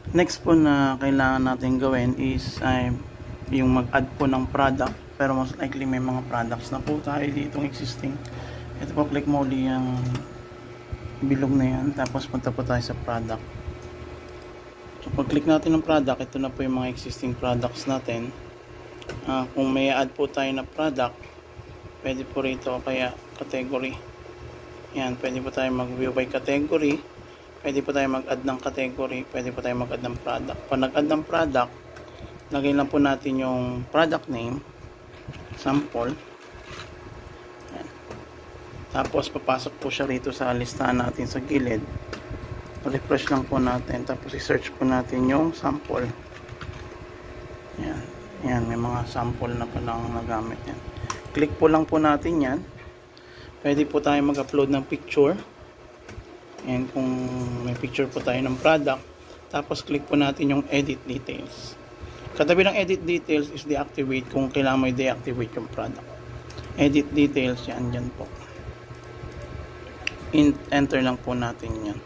Next po na kailangan natin gawin is yung mag-add po ng product, pero most likely may mga products na po tayo ditong existing. Ito po, click mo ulit yung bilog na yan, tapos punta po tayo sa product. So pag click natin ng product, ito na po yung mga existing products natin. Kung may add po tayo na product, pwede po rito, kaya category yan, pwede po tayo mag-view by category, pwede po tayo mag-add ng category, pwede po tayo mag-add ng product. Pag nag-add ng product, lagay lang po natin yung product name, sample. Yan. Tapos papasok po siya rito sa listahan natin sa gilid. Refresh lang po natin, tapos i-search po natin yung sample. Yan. Yan, may mga sample na palang nagamit yan. Click po lang po natin yan. Pwede po tayo mag-upload ng picture. And kung may picture po tayo ng product, tapos click po natin yung edit details. Katabi ng edit details is deactivate kung kailangan mo i-deactivate yung product. Edit details, yan dyan po. Enter lang po natin yan.